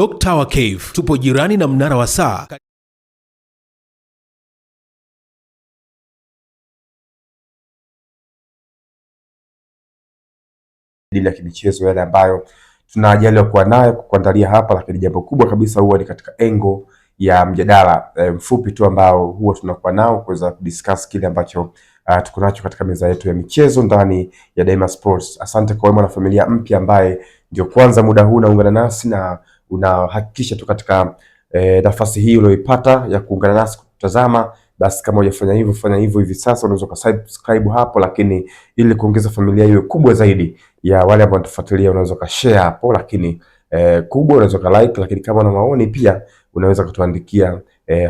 Oak Tower Cave, tupo jirani na mnara wa saa. Ya kimichezo yale ambayo tunajaliwa kuwa nayo kuandalia hapa, lakini jambo kubwa kabisa huwa ni katika engo ya mjadala mfupi tu ambao huwa tunakuwa nao kuweza kudiscuss kile ambacho tuko nacho katika meza yetu ya michezo ndani ya Daima Sports. Asante kwa mwana familia mpya ambaye ndio kwanza muda huu unaungana nasi na unahakikisha tu katika nafasi hii uliyoipata ya kuungana nasi kutazama. Basi kama hujafanya hivyo, fanya hivyo hivi sasa. Unaweza kusubscribe hapo, lakini ili kuongeza familia hiyo kubwa zaidi ya wale ambao wanatufuatilia, unaweza share hapo, lakini kubwa unaweza like, lakini kama una maoni pia unaweza kutuandikia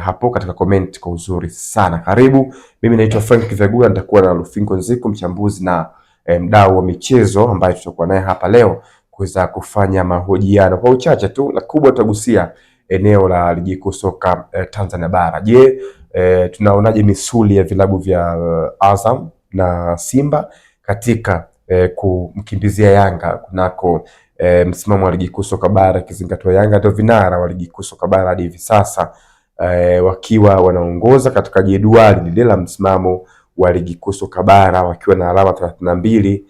hapo katika comment kwa uzuri sana. Karibu, mimi naitwa Frank Kivegula, nitakuwa na Lufingo Nziku, mchambuzi na mdau wa michezo ambaye tutakuwa naye hapa leo kuweza kufanya mahojiano kwa uchache tu, na kubwa tutagusia eneo la ligi kuu soka Tanzania bara. Je, tunaonaje misuli ya vilabu vya Azam na Simba katika kumkimbizia Yanga kunako msimamo wa ligi kuu soka bara, ikizingatiwa Yanga ndio vinara wa ligi kuu soka bara hadi hivi sasa, wakiwa wanaongoza katika jedwali lile la msimamo wa ligi kuu soka bara wakiwa na alama 32,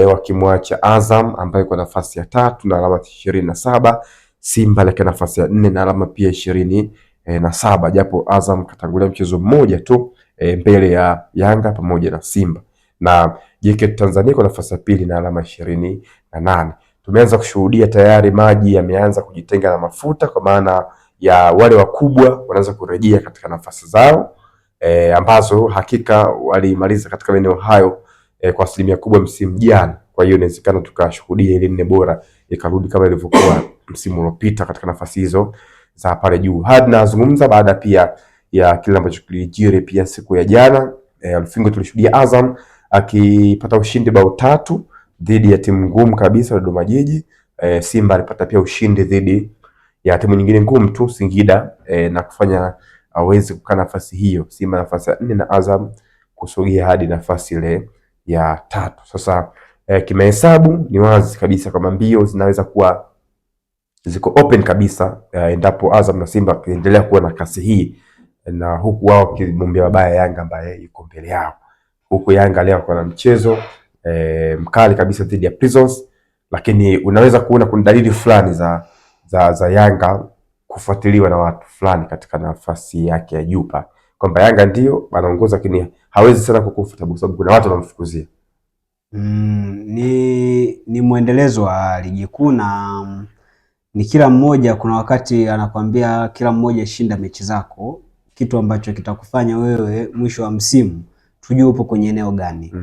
wakimwacha Azam ambaye kwa nafasi ya 3 na alama 27, Simba lake nafasi ya 4 na alama pia 27, japo Azam katangulia mchezo mmoja tu mbele ya Yanga pamoja na Simba, na JKT Tanzania kwa nafasi ya 2 na alama 28. Tumeanza kushuhudia tayari maji yameanza kujitenga na mafuta, kwa maana ya wale wakubwa wanaanza kurejea katika nafasi zao ambazo hakika walimaliza katika maeneo hayo kwa asilimia kubwa msimu jana. Kwa hiyo inawezekana tukashuhudia ile 4 bora ikarudi kama ilivyokuwa msimu uliopita katika nafasi hizo za pale juu. Hadi nazungumza baada pia ya kile ambacho kilijiri pia siku ya jana. Lufingo, tulishuhudia Azam akipata ushindi bao 3 dhidi ya timu ngumu kabisa Dodoma Jiji. Simba alipata pia ushindi dhidi ya timu nyingine ngumu tu Singida, na kufanya aweze kukaa nafasi hiyo, Simba nafasi ya 4 na Azam kusogea hadi nafasi ile ya 3. Sasa kimahesabu ni wazi kabisa kwamba mbio zinaweza kuwa ziko open kabisa endapo Azam na Simba kuendelea kuwa na kasi hii, na huku wao kimwambia babaya Yanga ambaye yuko mbele yao. Huku Yanga leo kwa mchezo mkali kabisa dhidi ya Prisons, lakini unaweza kuona kuna dalili fulani za Yanga kufuatiliwa na watu fulani katika nafasi yake ya juu, kwamba Yanga ndio anaongoza lakini hawezi sana kukufuta kwa sababu kuna watu wanamfukuzia. Ni muendelezo wa ligi kuu, na ni kila mmoja kuna wakati anakuambia kila mmoja shinda mechi zako, kitu ambacho kitakufanya wewe mwisho wa msimu tujue upo kwenye eneo gani.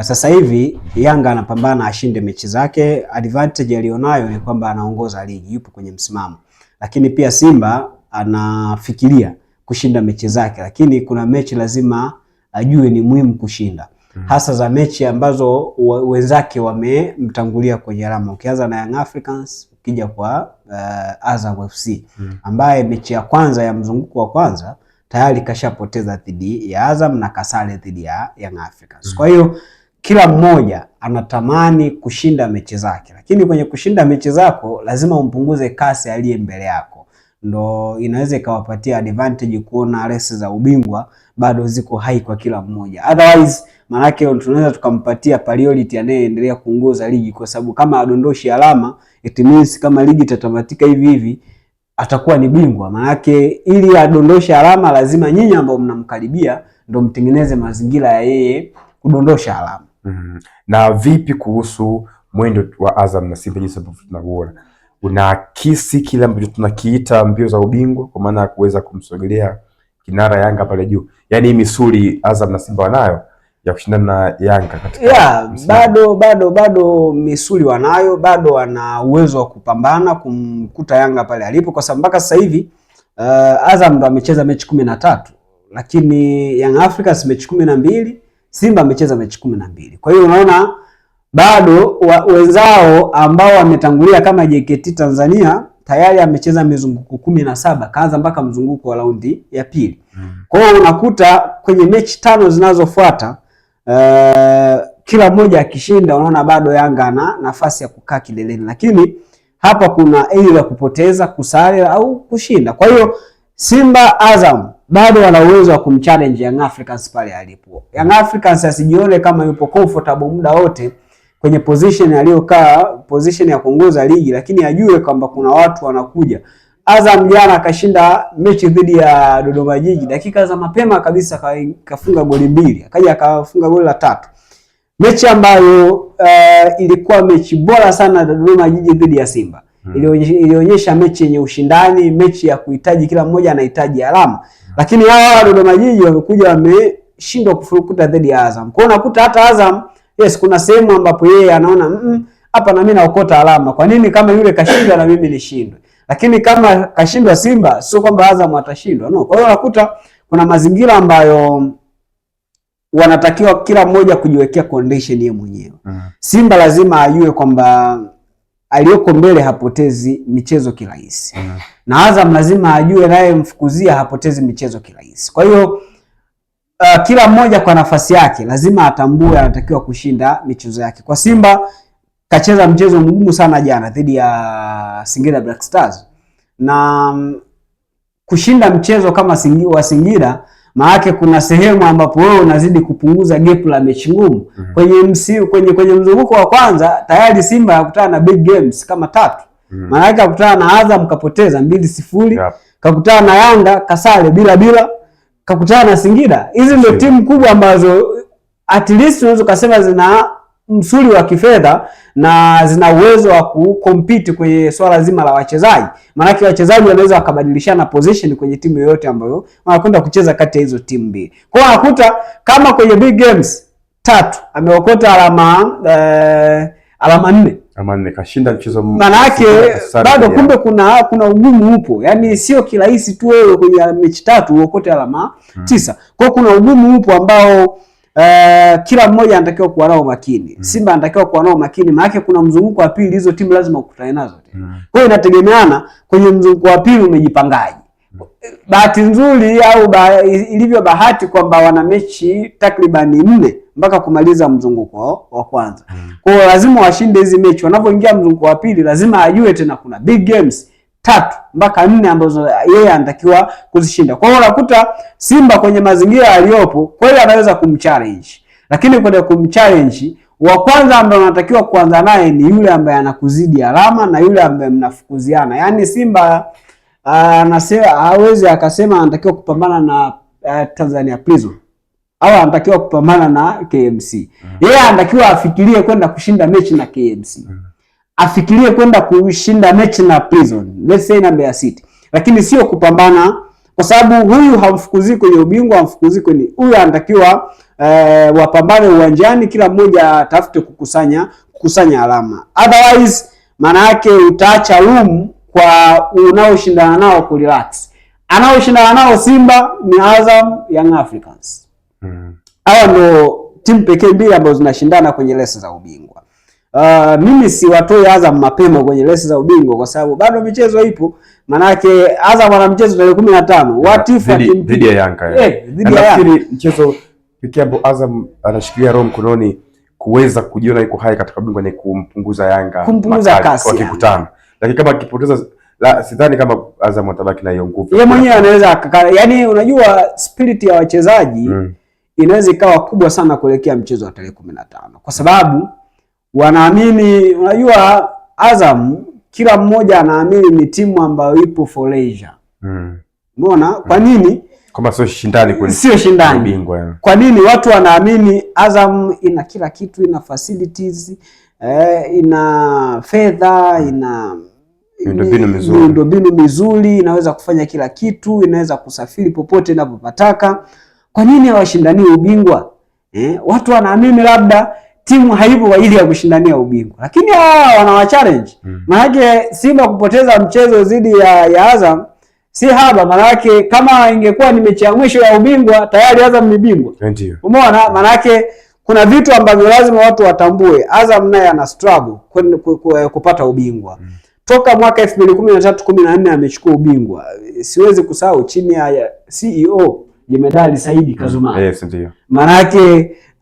Sasa hivi Yanga anapambana ashinde mechi zake, advantage alionayo ni kwamba anaongoza ligi, yupo kwenye msimamo. Lakini pia Simba anafikiria kushinda mechi zake, lakini kuna mechi lazima ajue ni muhimu kushinda. Hasa za mechi ambazo wenzake wamemtangulia kwenye alama. Ukianza na Young Africans, ukija kwa Azam FC ambaye mechi ya kwanza ya mzunguko wa kwanza tayari kashapoteza dhidi ya Azam na kasale dhidi ya Young Africans. Kwa hiyo kila mmoja anatamani kushinda mechi zake, lakini kwenye kushinda mechi zako lazima umpunguze kasi aliye mbele yako. Ndo inaweza ikawapatia advantage kuona race za ubingwa bado ziko hai kwa kila mmoja. Otherwise manake tunaweza tukampatia priority anayeendelea kuongoza ligi, kwa sababu kama adondoshi alama it means kama ligi tatamatika hivi hivi atakuwa ni bingwa. Manake ili adondoshe alama lazima nyinyi ambao mnamkaribia ndo mtengeneze mazingira ya yeye kudondosha alama. Na vipi kuhusu mwendo wa Azam na Simba jinsi ambavyo tunaona? Unaakisi kile ambacho tunakiita mbio za ubingwa, kwa maana ya kuweza kumsogelea kinara Yanga pale juu. Yaani misuli Azam na Simba wanayo ya kushindana na Yanga katika bado misuli wanayo, bado wana uwezo wa kupambana kumkuta Yanga pale alipo, kwa sababu mpaka sasa hivi Azam ndo amecheza mechi 13, lakini Young Africans mechi 12, Simba amecheza mechi 12. Kwa hiyo unaona bado wenzao ambao wametangulia kama JKT Tanzania tayari amecheza mizunguko 17, kaanza mpaka mzunguko wa raundi ya pili. Kwa hiyo unakuta kwenye mechi 5 zinazofuata kila mmoja akishinda, unaona bado Yanga ana nafasi ya kukaa kileleni. Lakini hapa kuna aidha kupoteza, kusare au kushinda. Kwa hiyo Simba Azam bado wana uwezo wa kumchallenge Young Africans pale alipo. Young Africans asijione kama yupo comfortable muda wote kwenye position aliyokaa, position ya kuongoza ligi, lakini ajue kwamba kuna watu wanakuja. Azam jana akashinda mechi dhidi ya Dodoma Jiji, dakika za mapema kabisa kafunga goli 2, akaja akafunga goli la 3. Mechi ambayo ilikuwa mechi bora sana Dodoma Jiji dhidi ya Simba. Ilionyesha mechi yenye ushindani, mechi ya kuhitaji kila mmoja anahitaji alama. Lakini hawa Dodoma Jiji wamekuja wameshindwa kufurukuta dhidi ya Azam. Kwa hiyo unakuta hata Azam, yes, kuna sehemu ambapo yeye anaona hapa na mimi naokota alama. Kwa nini kama yule kashindwa na mimi nishindwe? Lakini kama kashindwa Simba sio kwamba Azam atashindwa. No. Kwa hiyo unakuta kuna mazingira ambayo wanatakiwa kila mmoja kujiwekea condition yeye mwenyewe. Simba lazima ajue kwamba aliyoko mbele hapotezi michezo kirahisi. Na Azam lazima ajue naye mfukuzia hapotezi michezo kirahisi. Kwa hiyo kila mmoja kwa nafasi yake lazima atambue anatakiwa kushinda michezo yake. Kwa Simba kacheza mchezo mgumu sana jana dhidi ya Singida Black Stars. Na kushinda mchezo kama Singida maana kuna sehemu ambapo wewe unazidi kupunguza gap la mechi ngumu. Kwenye mzunguko wa kwanza tayari Simba yakutana na big games kama 3. Maana yake akutana na Azam kapoteza 2-0, kakutana na Yanga kasale bila, kakutana na Singida. Hizi ndio timu kubwa ambazo at least unaweza kusema zina msuli wa kifedha na zina uwezo wa kucompete kwenye swala zima la wachezaji. Maana yake wachezaji wanaweza wakabadilishana position kwenye timu yoyote ambayo wanakwenda kucheza kati ya hizo timu mbili. Kwa hiyo unakuta kama kwenye big games 3 ameokota alama 4. Ama kashinda mchezo mmoja. Maana yake bado kumbe kuna ugumu upo. Yaani sio kirahisi tu wewe kwenye mechi 3 uokote alama 9. Kwa hiyo kuna ugumu upo ambao kila mmoja anatakiwa kuwa nao makini. Simba anatakiwa kuwa nao makini, maana kuna mzunguko wa pili, hizo timu lazima ukutane nazo tena. Kwa hiyo inategemeana kwenye mzunguko wa pili umejipangaje. Bahati nzuri au ilivyo bahati kwamba wana mechi takriban 4 mpaka kumaliza mzunguko wa kwanza. Kwa hiyo lazima washinde hizi mechi. Wanapoingia mzunguko wa pili lazima ajue tena kuna big games 3 mpaka 4 ambazo yeye anatakiwa kuzishinda. Kwa hiyo unakuta Simba kwenye mazingira aliyopo kweli anaweza kumchallenge. Lakini kwenye kumchallenge wa kwanza ambaye anatakiwa kuanza naye ni yule ambaye anakuzidi alama na yule ambaye mnafukuziana. Yaani Simba anasema hawezi akasema anatakiwa kupambana na Tanzania Prison au anatakiwa kupambana na KMC. Yeye anatakiwa afikirie kwenda kushinda mechi na KMC. Afikirie kwenda kushinda mechi na Prison, let's say na Mbeya City. Lakini sio kupambana, kwa sababu huyu hamfukuzi kwenye ubingwa, hamfukuzi kwenye huyu, anatakiwa wapambane uwanjani, kila mmoja atafute kukusanya alama. Otherwise maana yake utaacha room kwa unaoshindana nao ku relax. Anaoshindana nao Simba ni Azam, Young Africans. Hao ndio timu pekee mbili ambazo zinashindana kwenye resi za ubingwa. Mimi siwatoi Azam mapema kwenye resi za ubingwa kwa sababu bado michezo ipo. Manake Azam ana mchezo tarehe 15. What if dhidi ya Yanga? Dhidi ya Yanga. Nafikiri mchezo pekee ambao Azam anashikilia roho mkononi kuweza kujiona yuko hai katika ubingwa ni kumpunguza Yanga. Kumpunguza kasi. Wakikutana. Lakini kama akipoteza sidhani kama Azam atabaki na hiyo nguvu. Yeye mwenyewe anaweza yaani unajua spirit ya wachezaji inaweza ikawa kubwa sana kuelekea mchezo wa tarehe 15. Kwa sababu wanaamini, unajua Azam kila mmoja anaamini ni timu ambayo ipo for leisure. Umeona? Kwa nini? Kama sio shindani kweli. Sio shindani. Ubingwa. Kwa nini watu wanaamini Azam ina kila kitu, ina facilities, ina fedha, ina miundombinu mizuri, inaweza kufanya kila kitu, inaweza kusafiri popote inapopataka. Kwa nini hawashindani ubingwa? Watu wanaamini labda timu haipo kwa ajili ya kushindania ubingwa. Lakini wana challenge. Maana Simba kupoteza mchezo dhidi ya Azam si haba. Maana kama ingekuwa ni mechi ya mwisho ya ubingwa tayari Azam ni bingwa. Ndio. Umeona? Maana kuna vitu ambavyo lazima watu watambue. Azam naye ana struggle kupata ubingwa. Toka mwaka 2013-14 amechukua ubingwa. Siwezi kusahau chini ya CEO Jemedali Saidi Kazuma. Yes, ndio. Maana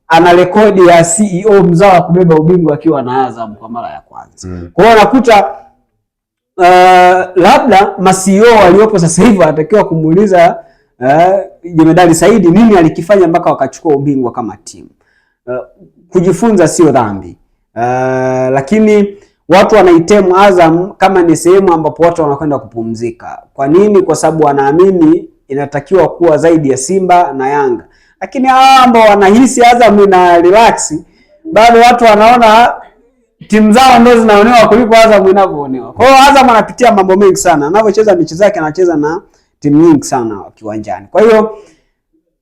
ana rekodi ya CEO mzawa kubeba ubingwa akiwa na Azam kwa mara ya kwanza. Kwa hiyo unakuta labda ma-CEO waliopo sasa hivi wanatakiwa kumuuliza Jemedari Saidi nini alikifanya mpaka wakachukua ubingwa kama timu. Kujifunza sio dhambi. Lakini watu wanaitemu Azam kama ni sehemu ambapo watu wanakwenda kupumzika. Kwa nini? Kwa sababu wanaamini inatakiwa kuwa zaidi ya Simba na Yanga. Lakini hao ambao wanahisi Azam ina relax, bado watu wanaona timu zao ndio zinaonewa kuliko Azam inavyoonewa. Kwa hiyo Azam anapitia mambo mengi sana. Anapocheza mechi zake anacheza na timu nyingi sana kiwanjani. Kwa hiyo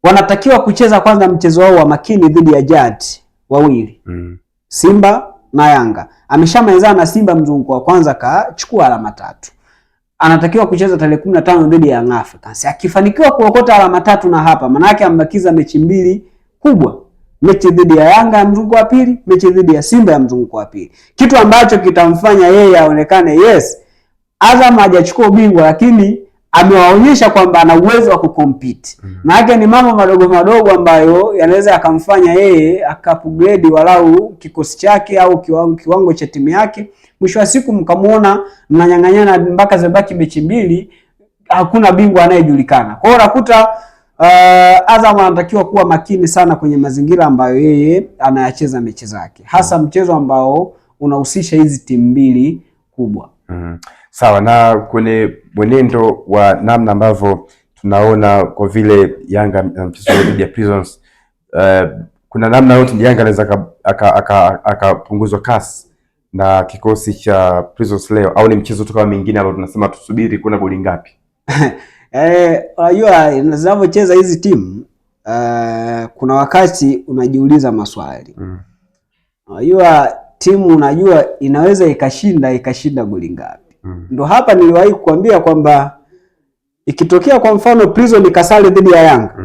wanatakiwa kucheza kwanza mchezo wao wa makini dhidi ya Jad wawili. Simba na Yanga. Ameshamalizana na Simba mzunguko wa kwanza kachukua alama 3. Anatakiwa kucheza tarehe 15 dhidi ya Young Africans. Akifanikiwa kuokota alama 3 na hapa, maana yake ambakiza mechi mbili kubwa. Mechi dhidi ya Yanga ya mzunguko wa pili, mechi dhidi ya Simba ya mzunguko wa pili. Kitu ambacho kitamfanya yeye aonekane yes, Azam hajachukua ubingwa lakini amewaonyesha kwamba ana uwezo wa kucompete. Maana yake ni mambo madogo madogo ambayo yanaweza yakamfanya yeye akaupgrade walau kikosi chake au kiwango cha timu yake. Mwisho wa siku mkamuona mnanyang'anyana mpaka zibaki mechi mbili, hakuna bingwa anayejulikana. Kwa hiyo unakuta Azam anatakiwa kuwa makini sana kwenye mazingira ambayo yeye anayacheza mechi zake. Hasa mchezo ambao unahusisha hizi timu mbili kubwa. Sawa, na kwenye mwenendo wa namna ambavyo tunaona kwa vile Yanga na mchezo dhidi ya Prisons, kuna namna yote Yanga anaweza akapunguzwa kasi na kikosi cha Prisons leo, au ni mchezo tu kama mwingine ambao tunasema tusubiri kuna goli ngapi? Unajua zinavyocheza hizi timu, kuna wakati unajiuliza maswali. Unajua timu unajua inaweza ikashinda goli ngapi. Ndo hapa niliwahi kukwambia kwamba ikitokea kwa mfano Prison ikasale dhidi ya Yanga,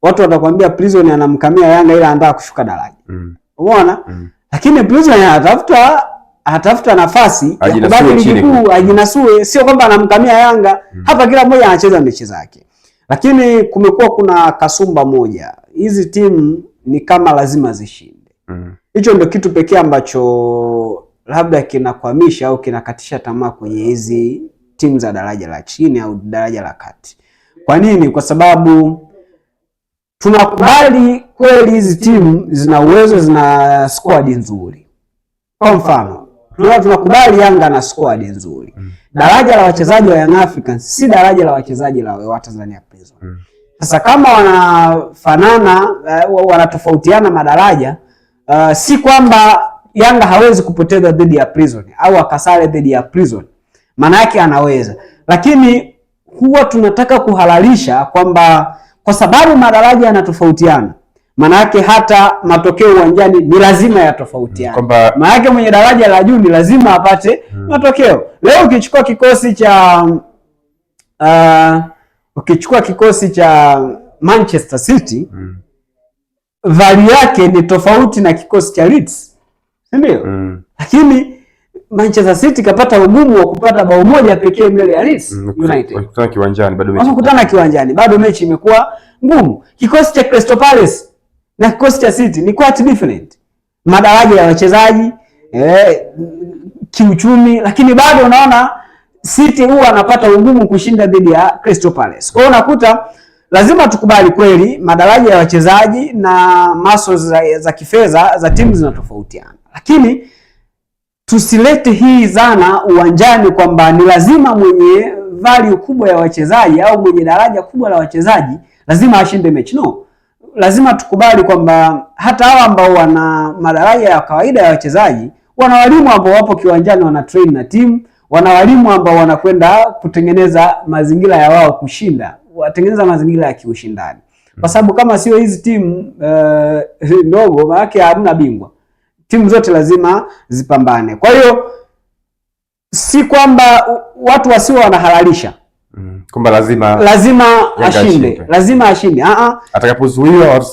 watu watakwambia Prison anamkamia Yanga ila anataka kushuka daraja. Umeona? Lakini Prison anatafuta nafasi ya kubaki ligi kuu, ajinasue, sio kwamba anamkamia Yanga. Hapa kila mmoja anacheza mechi zake. Lakini kumekuwa kuna kasumba moja. Hizi timu ni kama lazima zishinde. Hicho ndio kitu pekee ambacho labda kinakwamisha au kinakatisha tamaa kwenye hizi timu za daraja la chini au daraja la kati. Kwa nini? Kwa sababu tunakubali kweli hizi timu zina uwezo, zina squad nzuri. Kwa mfano, tunakubali Yanga na squad nzuri. Daraja la wachezaji wa Young Africans si daraja la wachezaji wa Tanzania Prison. Sasa kama wanafanana, wanatofautiana madaraja, si kwamba Yanga hawezi kupoteza dhidi ya Prison au akasale dhidi ya Prison. Maana yake anaweza. Lakini huwa tunataka kuhalalisha kwamba kwa sababu madaraja yanatofautiana, maana yake hata matokeo uwanjani ni lazima yatofautiane. Maana yake mwenye daraja la juu ni lazima apate matokeo. Leo ukichukua kikosi cha Manchester City, value yake ni tofauti na kikosi cha Leeds. Ndio. Lakini Manchester City kapata ugumu wa kupata bao moja pekee mbele ya Leeds United. Wakutana kiwanjani bado mechi imekuwa ngumu. Kikosi cha Crystal Palace na kikosi cha City ni quite different. Madaraja ya wachezaji, kiuchumi, lakini bado unaona City huwa anapata ugumu kushinda dhidi ya Crystal Palace. Kwa hiyo unakuta lazima tukubali kweli madaraja ya wachezaji na maso za kifedha za timu zinatofautiana. Lakini tusilete hii zana uwanjani kwamba ni lazima mwenye value kubwa ya wachezaji au mwenye daraja kubwa la wachezaji lazima ashinde mechi. No. Lazima tukubali kwamba hata hao ambao wana madaraja ya kawaida ya wachezaji, wana walimu ambao wapo kiwanjani wana train na timu, wana walimu ambao wanakwenda kutengeneza mazingira ya wao kushinda, watengeneza mazingira ya kiushindani. Kwa sababu kama sio hizi timu ndogo, maana yake hamna bingwa. Timu zote lazima zipambane. Kwa hiyo si kwamba watu wasio wanahalalisha kwamba lazima ashinde. Lazima ashinde. Atakapozuiwa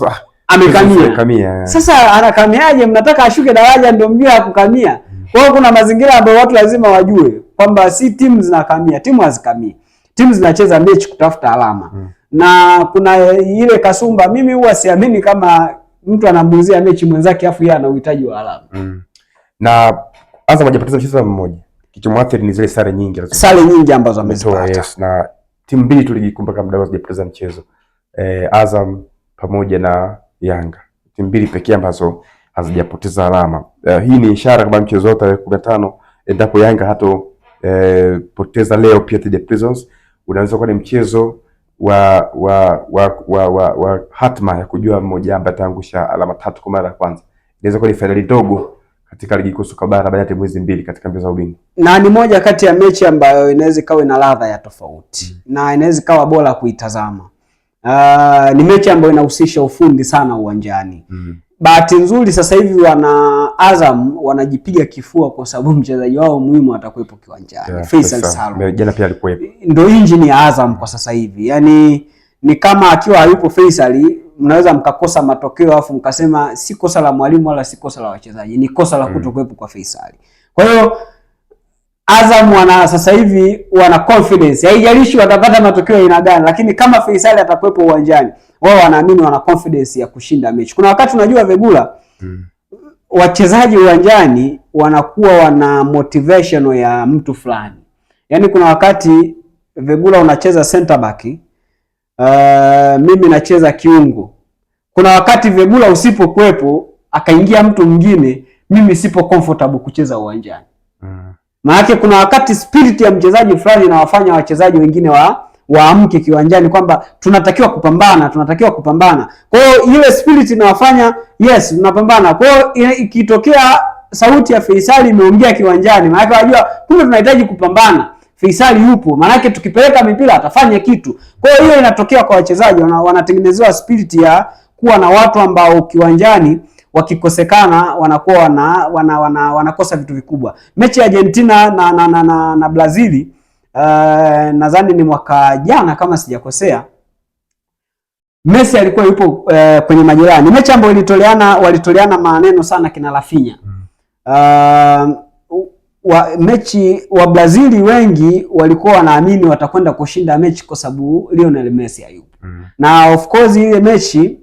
amekamia. Sasa anakamiaje? Mnataka ashuke daraja ndio mjue akukamia. Kwa hiyo kuna mazingira ambayo watu lazima wajue kwamba si timu zinakamia, timu hazikamii. Timu zinacheza mechi kutafuta alama. Na kuna ile kasumba, mimi huwa siamini kama mtu anamuuzia mechi mwenzake afu yeye ana uhitaji wa alama. Na Azam hajapoteza mchezo mmoja. kichomwathiri ni zile sare nyingi ambazo amezipata. Yes, na timu mbili tulijikumbuka muda wote hajapoteza mchezo. Azam pamoja na Yanga. Timu mbili pekee ambazo hazijapoteza alama. Hii ni ishara kwamba mchezo wote wa 15 endapo Yanga hato poteza leo pia dhidi ya Prisons, unaweza kuwa ni mchezo wa hatma ya kujua mmoja ambaye ataangusha alama 3 kwa mara ya kwanza. Inaweza kuwa ni fainali ndogo katika ligi kuu soka bara baada ya mwezi mbili katika mbio za ubingwa. Na ni moja kati ya mechi ambayo inaweza ikawa ina ladha ya tofauti na inaweza ikawa bora kuitazama. Ni mechi ambayo inahusisha ufundi sana uwanjani. Bahati nzuri sasa hivi wana Azam wanajipiga kifua kwa sababu mchezaji wao muhimu atakuwepo kiwanjani. Faisal Salum. Jana pia alikuwepo. Ndio engine ya Azam kwa sasa hivi. Yaani ni kama akiwa hayupo Faisal mnaweza mkakosa matokeo afu mkasema si kosa la mwalimu wala si kosa la wachezaji, ni kosa la kutokuwepo kwa Faisal. Kwa hiyo Azam wana sasa hivi wana confidence. Haijalishi watapata matokeo ya aina gani, lakini kama Faisal atakuwepo uwanjani, wao wanaamini wana confidence ya kushinda mechi. Kuna wakati unajua Vegula, wachezaji uwanjani wanakuwa wana motivation ya mtu fulani. Yaani kuna wakati Vegula unacheza center back, mimi nacheza kiungo. Kuna wakati Vegula usipokuwepo akaingia mtu mwingine, mimi sipo comfortable kucheza uwanjani. Maana kuna wakati spirit ya mchezaji fulani inawafanya wachezaji wengine waamke kiwanjani kwamba tunatakiwa kupambana. Kwa hiyo ile spirit inawafanya yes tunapambana. Kwa hiyo ikitokea sauti ya Faisal imeongea kiwanjani, maana wajua kumbe tunahitaji kupambana. Faisal yupo, maana tukipeleka mipira atafanya kitu. Kwa hiyo inatokea kwa wachezaji wanatengenezewa spirit ya kuwa na watu ambao kiwanjani wakikosekana wanakuwa wanakosa vitu vikubwa. Mechi ya Argentina na Brazil nadhani ni mwaka jana kama sijakosea, Messi alikuwa yupo kwenye majeraha. Ni mechi ambayo walitoleana maneno sana kina Rafinha. Mechi wa Brazil wengi walikuwa wanaamini watakwenda kushinda mechi kwa sababu Lionel Messi hayupo. Na of course ile mechi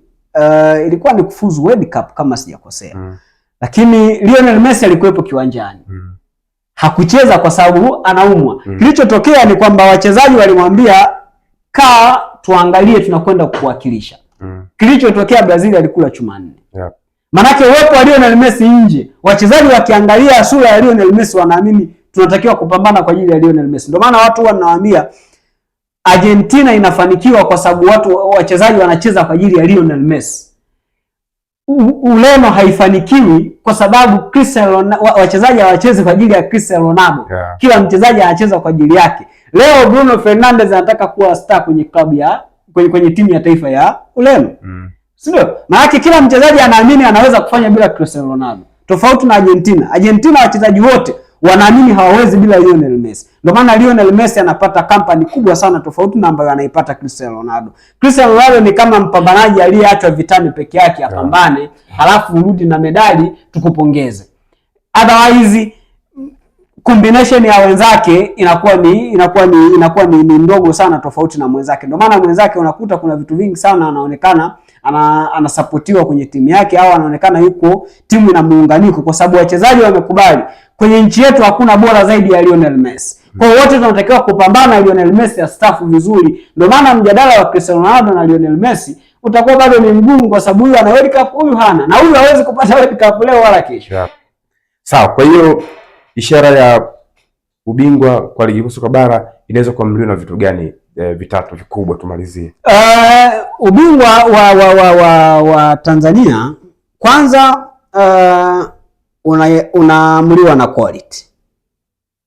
ilikuwa ni kufuzu World Cup kama sijakosea. Lakini Lionel Messi alikuwepo kiwanjani. Hakucheza kwa sababu anaumwa. Kilichotokea ni kwamba wachezaji walimwambia kaa tuangalie tunakwenda kuwakilisha. Kilichotokea Brazil alikula chuma 4. Manake uwepo wa Lionel Messi nje, wachezaji wakiangalia sura ya Lionel Messi wanaamini tunatakiwa kupambana kwa ajili ya Lionel Messi. Ndio maana watu wanawaambia Argentina inafanikiwa kwa sababu wachezaji wanacheza kwa ajili ya Lionel Messi. Ureno haifanikiwi kwa sababu wachezaji hawachezi kwa ajili ya Cristiano Ronaldo. Kila mchezaji anacheza kwa ajili yake. Leo Bruno Fernandes anataka kuwa star kwenye klabu ya kwenye timu ya taifa ya Ureno. Sio? Maana kila mchezaji anaamini anaweza kufanya bila Cristiano Ronaldo. Tofauti na Argentina. Argentina wachezaji wote wanaamini hawawezi bila Lionel Messi. Ndio maana Lionel Messi anapata kampani kubwa sana tofauti na ambayo anaipata Cristiano Ronaldo. Cristiano Ronaldo ni kama mpambanaji aliyeachwa vitani peke yake apambane, halafu urudi na medali tukupongeze. Otherwise combination ya wenzake inakuwa ni ndogo sana tofauti na mwenzake. Ndio maana mwenzake unakuta kuna vitu vingi sana anaonekana anasapotiwa kwenye timu yake au anaonekana yuko timu ina muunganiko kwa sababu wachezaji wamekubali kwenye nchi yetu hakuna bora zaidi ya Lionel Messi. Kwa hiyo wote tunatakiwa kupambana na Lionel Messi astaafu vizuri. Ndio maana mjadala wa Cristiano Ronaldo na Lionel Messi utakuwa bado ni mgumu kwa sababu huyu ana World Cup, huyu hana. Na huyu hawezi kupata World Cup leo wala kesho. Sawa, kwa hiyo ishara ya ubingwa kwa ligi kuu soka bara inaweza kuamliwa na vitu gani vitatu vikubwa tumalizie? Ubingwa wa Tanzania kwanza unaamliwa na quality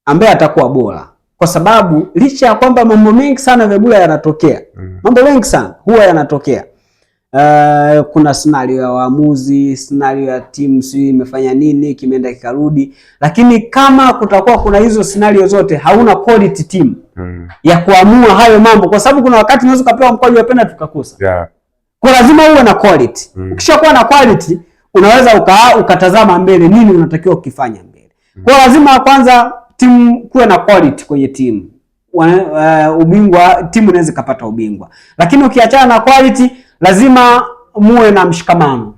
ambaye atakuwa bora, kwa sababu licha ya kwamba mambo mengi sana Vegula yanatokea. Mambo mengi sana huwa yanatokea. Kuna scenario ya waamuzi, scenario ya timu si imefanya nini, kimeenda kikarudi, lakini kama kutakuwa kuna hizo scenario zote hauna quality team ya kuamua hayo mambo, kwa sababu kuna wakati unaweza kupewa mkwaju wa penalty tukakosa. Kwa lazima uwe na quality. Ukishakuwa na quality unaweza ukatazama mbele nini unatakiwa ukifanya mbele. Kwa lazima kwanza timu kuwe na quality kwenye timu. Ubingwa timu inaweza kupata ubingwa. Lakini ukiachana na quality lazima muwe na mshikamano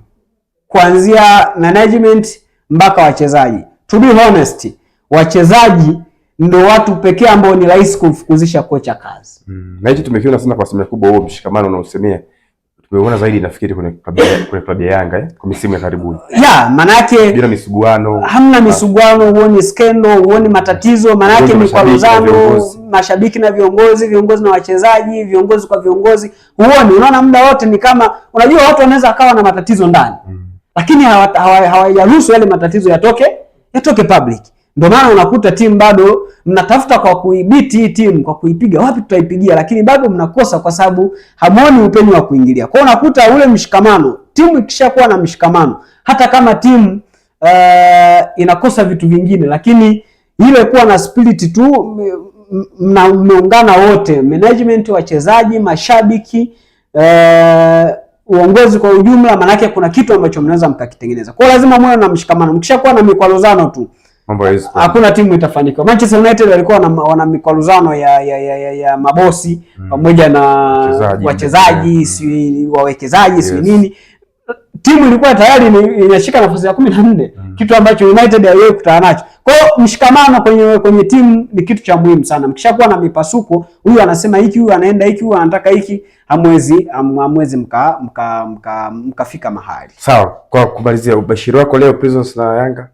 kuanzia management mpaka wachezaji. To be honest, wachezaji ndio watu pekee ambao ni rahisi kumfukuzisha kocha kazi. Na hicho tumekiona sana kwa asilimia kubwa, huo mshikamano unaosemea tumeona zaidi nafikiri kwenye klabu ya Yanga kwa misimu ya karibuni. Maana yake bila misuguano, hamna misuguano, huoni skendo, huoni matatizo, maana yake ni kwa rozano, mashabiki na viongozi, viongozi na wachezaji, viongozi kwa viongozi. Huoni, unaona muda wote ni kama, unajua watu wanaweza akawa na matatizo ndani. Lakini hawajaruhusu yale matatizo yatoke public. Ndio maana unakuta timu bado mnatafuta kwa kuibiti hii timu, kwa kuipiga wapi tutaipigia, lakini bado mnakosa kwa sababu hamuoni upenyo wa kuingilia. Kwa hiyo unakuta ule mshikamano, timu ikishakuwa na mshikamano, hata kama timu inakosa vitu vingine, lakini ile kuwa na spirit tu, mmeungana wote, management, wachezaji, mashabiki, uongozi kwa ujumla, maana yake kuna kitu ambacho mnaweza mkakitengeneza. Kwa hiyo lazima muwe na mshikamano. Mkishakuwa na mikwaruzano tu, hakuna timu itafanikiwa. Manchester United walikuwa wana mikwaruzano ya mabosi pamoja na wachezaji, si wawekezaji, si nini. Timu ilikuwa tayari inashika nafasi ya 14, kitu ambacho United haiwezi kutana nacho. Kwa hiyo mshikamano kwenye timu ni kitu cha muhimu sana. Mkishakuwa na mipasuko, huyu anasema hiki, huyu anaenda hiki, huyu anataka hiki, hamwezi mkafika mahali. Sawa, kwa kumalizia ubashiri wako leo Prisons na Yanga?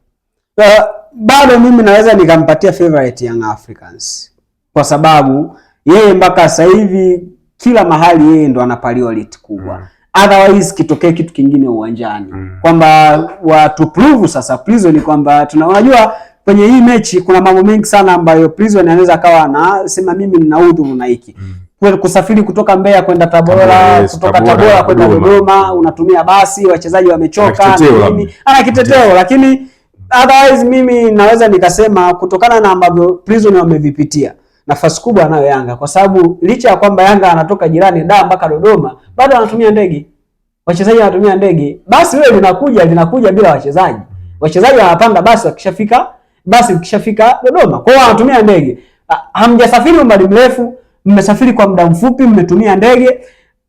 Bado mimi naweza nikampatia favorite Young Africans. Kwa sababu yeye mpaka sasa hivi kila mahali yeye ndo anapaliwa lit kubwa. Otherwise kitokee kitu kingine uwanjani. Kwamba watu prove sasa Prison kwamba unajua kwenye hii mechi kuna mambo mengi sana ambayo Prison anaweza akawa anasema mimi nina udhuru na hiki. Kusafiri kutoka Mbeya kwenda Tabora, kutoka Tabora kwenda Dodoma, unatumia basi, wachezaji wamechoka, ana kiteteo, lakini otherwise mimi naweza nikasema kutokana na ambavyo Prison wamevipitia, nafasi kubwa anayo Yanga, kwa sababu licha ya kwamba Yanga anatoka jirani Dar mpaka Dodoma, bado anatumia ndege. Wachezaji wanatumia ndege. Basi wewe linakuja bila wachezaji. Wachezaji wanapanda basi ukishafika Dodoma. Kwa hiyo wanatumia ndege. Hamjasafiri umbali mrefu, mmesafiri kwa muda mfupi, mmetumia ndege.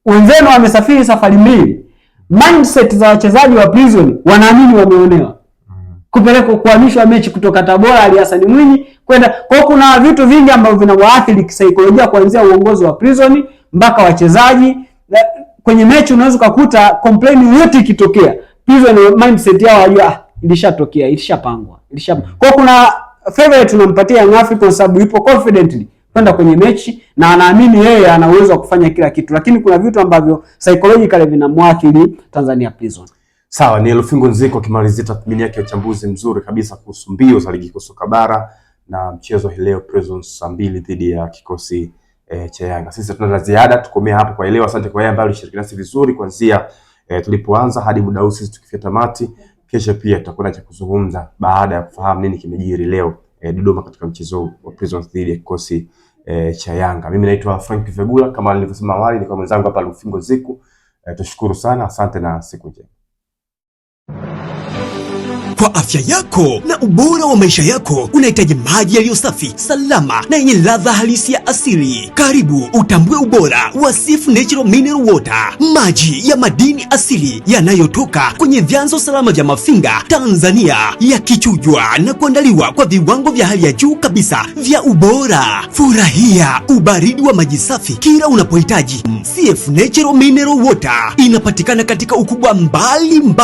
Wenzenu wamesafiri safari mbili. Mindset za wachezaji wa Prison wanaamini wameonewa. Kupeleka kuhamishwa mechi kutoka Tabora Ali Hassan Mwinyi kwenda. Kwa kuna vitu vingi ambavyo vinawaathiri kisaikolojia, kuanzia uongozi wa Prison mpaka wachezaji. Kwenye mechi unaweza kukuta complain yote ikitokea, Prison mindset yao wajua ilishatokea, ilishapangwa. Kwa kuna favorite tunampatia Young Africans kwa sababu yupo confidently kwenda kwenye mechi na anaamini yeye ana uwezo wa kufanya kila kitu, lakini kuna vitu ambavyo psychologically vinamwathiri Tanzania Prison. Sawa, ni Lufingo Nziko kimalizia tathmini yake ya uchambuzi mzuri kabisa kuhusu mbio za ligi kuu soka bara na mchezo hii leo Prisons saa 2 dhidi ya kikosi cha Yanga. Sisi tuna la ziada, tukomea hapo kwa leo. Asante kwa yeye ambaye alishiriki nasi vizuri kuanzia tulipoanza hadi muda huu sisi tukifikia tamati. Kesho pia tutakuwa na cha kuzungumza baada ya kufahamu nini kimejiri leo Dodoma katika mchezo wa Prisons dhidi ya kikosi cha Yanga. Mimi naitwa Frank Vegula, kama nilivyosema awali, ni kwa mwenzangu hapa Lufingo Nziko. Tushukuru sana, asante na siku njema. Kwa afya yako na ubora wa maisha yako, unahitaji maji yaliyo safi, salama na yenye ladha halisi ya asili. Karibu utambue ubora wa Sif Natural Mineral Water, maji ya madini asili yanayotoka kwenye vyanzo salama vya Mafinga, Tanzania, yakichujwa na kuandaliwa kwa viwango vya hali ya juu kabisa vya ubora. Furahia ubaridi wa maji safi kila unapohitaji. Sif Natural Mineral Water inapatikana katika ukubwa mbali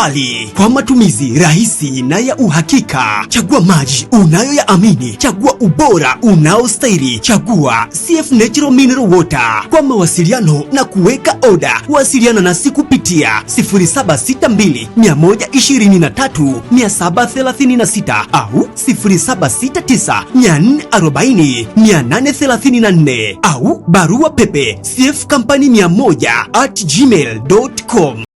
kwa matumizi rahisi na ya uhakika. Chagua maji unayoyaamini, chagua ubora unaostahili, chagua CF Natural Mineral Water. Kwa mawasiliano na kuweka oda, wasiliana nasi kupitia 0762 123 736 au 0769 440 834 au barua pepe cfcompany100@gmail.com.